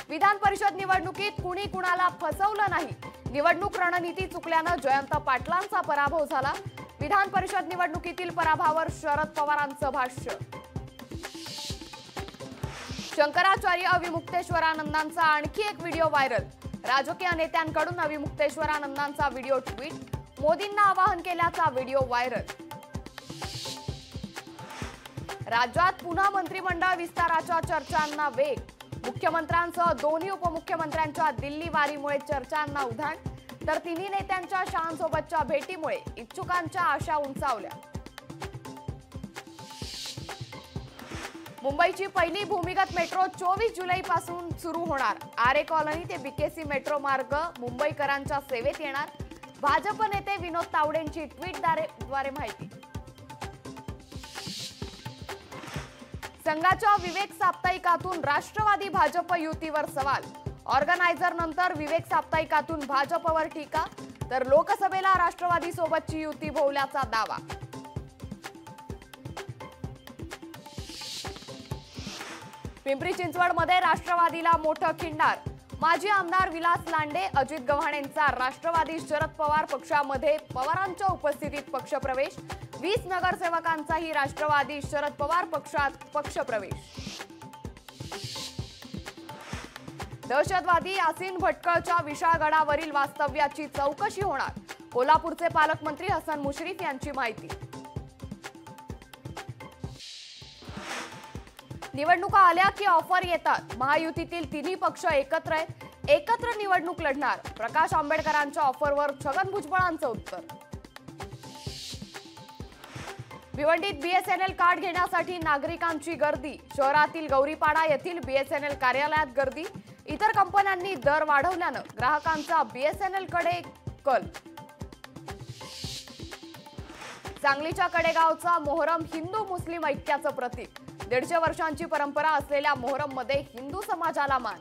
विधान परिषद निवडणुकीत कुणी कुणाला फसवलं नाही। निवडणूक रणनीती चुकल्यानं जयंत पाटलांचा पराभव झाला। विधान परिषद निवडणुकीतील पराभवावर शरद पवारांचं भाष्य। शंकराचार्य अविमुक्तेश्वरानंदांचा आणखी एक व्हिडिओ व्हायरल। राजकीय नेत्यांकडून अविमुक्तेश्वरानंदांचा व्हिडिओ ट्विट, मोदींना आवाहन केल्याचा व्हिडिओ व्हायरल। राज्यात पुन्हा मंत्रिमंडळ विस्ताराच्या चर्चांना वेग। मुख्यमंत्र्यांसह दोन्ही उपमुख्यमंत्र्यांच्या दिल्ली वारीमुळे चर्चांना उधाण, तर तिन्ही नेत्यांच्या शहांसोबतच्या भेटीमुळे इच्छुकांच्या आशा उंचावल्या। मुंबईची पहिली भूमिगत मेट्रो 24 जुलैपासून सुरू होणार। आरे कॉलनी ते बीकेसी मेट्रो मार्ग मुंबईकरांच्या सेवेत येणार। भाजप नेते विनोद तावडेंची ट्विटद्वारे माहिती। संघाच्या विवेक साप्ताहिकातून राष्ट्रवादी भाजप युतीवर सवाल। ऑर्गनायझर नंतर विवेक साप्ताहिकातून भाजपवर टीका, तर लोकसभेला राष्ट्रवादी सोबतची युती भोवल्याचा दावा। पिंपरी चिंचवडमध्ये राष्ट्रवादीला मोठं खिंडार। माजी आमदार विलास लांडे, अजित गव्हाणेंचा राष्ट्रवादी शरद पवार पक्षामध्ये पवारांच्या उपस्थितीत पक्षप्रवेश। 20 नगरसेवकांचाही राष्ट्रवादी शरद पवार पक्षात पक्षप्रवेश। दहशतवादी यासीन भटकळच्या विशाळगडावरील वास्तव्याची चौकशी होणार। कोल्हापूरचे पालकमंत्री हसन मुश्रीफ यांची माहिती। निवडणुका आल्या की ऑफर येतात। महायुतीतील तिन्ही पक्ष एकत्र निवडणूक लढणार। प्रकाश आंबेडकरांच्या ऑफरवर छगन भुजबळांचं उत्तर। भिवंडीत बीएसएनएल कार्ड घेण्यासाठी नागरिकांची गर्दी। शहरातील गौरीपाडा येथील बीएसएनएल कार्यालयात गर्दी। इतर कंपन्यांनी दर वाढवल्यानं ग्राहकांचा बीएसएनएल कडे कल। सांगलीच्या कडेगावचा मोहरम हिंदू मुस्लिम ऐक्याचं प्रतीक। 150 वर्षांची परंपरा असलेल्या मोहरम मध्ये हिंदू समाजाला मान।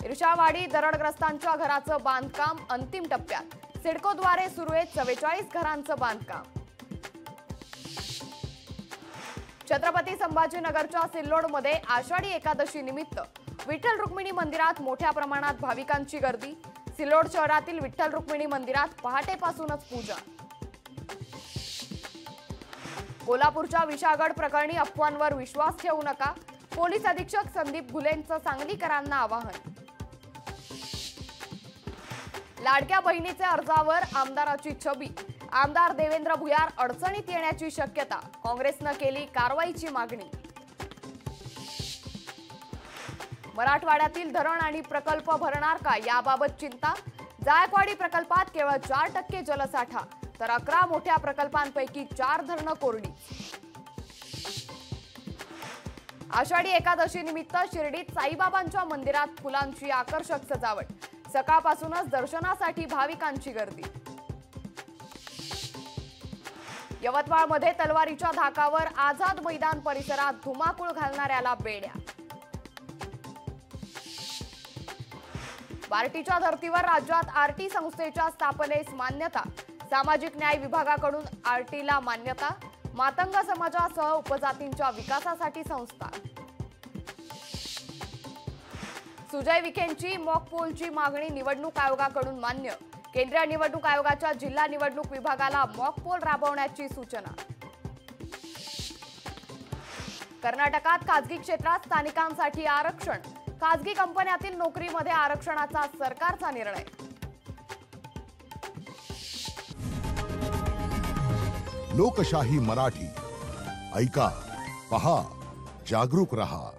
इर्षावाडी दरडग्रस्तांच्या घराचं बांधकाम अंतिम टप्प्यात। सिडकोद्वारे सुरू आहे 44 घरांचं बांधकाम। छत्रपती संभाजीनगरच्या सिल्लोडमध्ये आषाढी एकादशी निमित्त विठ्ठल रुक्मिणी मंदिरात मोठ्या प्रमाणात भाविकांची गर्दी। सिल्लोड शहरातील विठ्ठल रुक्मिणी मंदिरात पहाटेपासूनच पूजा। कोल्हापूरच्या विशाळगड प्रकरणी अफवांवर विश्वास ठेवू नका। पोलीस अधीक्षक संदीप घुलेंचं सांगलीकरांना आवाहन। लाडक्या बहिणीचे अर्जावर आमदाराची छबी। आमदार देवेंद्र भुयार अडचणीत येण्याची शक्यता। काँग्रेसनं केली कारवाईची मागणी। मराठवाड्यातील धरण आणि प्रकल्प भरणार का याबाबत चिंता। जायकवाडी प्रकल्पात केवळ 4% जलसाठा, तर 11 मोठ्या प्रकल्पांपैकी 4 धरणं कोरडी। आषाढी एकादशी निमित्त शिर्डीत साईबाबांच्या मंदिरात फुलांची आकर्षक सजावट। सकाळपासूनच दर्शनासाठी भाविकांची गर्दी। यवतमाळमध्ये तलवारीच्या धाकावर आझाद मैदान परिसरात धुमाकूळ घालणाऱ्याला बेड्या। बार्टीच्या धर्तीवर राज्यात आरटी संस्थेच्या स्थापनेस मान्यता। सामाजिक न्याय विभागाकडून आरटीला मान्यता। मातंग समाजासह उपजातींच्या विकासासाठी संस्था। सुजय विखेंची मॉकपोलची मागणी निवडणूक आयोगाकडून मान्य। केंद्रीय निवडणूक आयोगाच्या जिल्हा निवडणूक विभागाला मॉकपोल राबवण्याची सूचना। कर्नाटकात खासगी क्षेत्रात स्थानिकांसाठी आरक्षण। खासगी कंपन्यातील नोकरीमध्ये आरक्षणाचा सरकारचा निर्णय। लोकशाही मराठी ऐका, पहा, जागरूक रहा।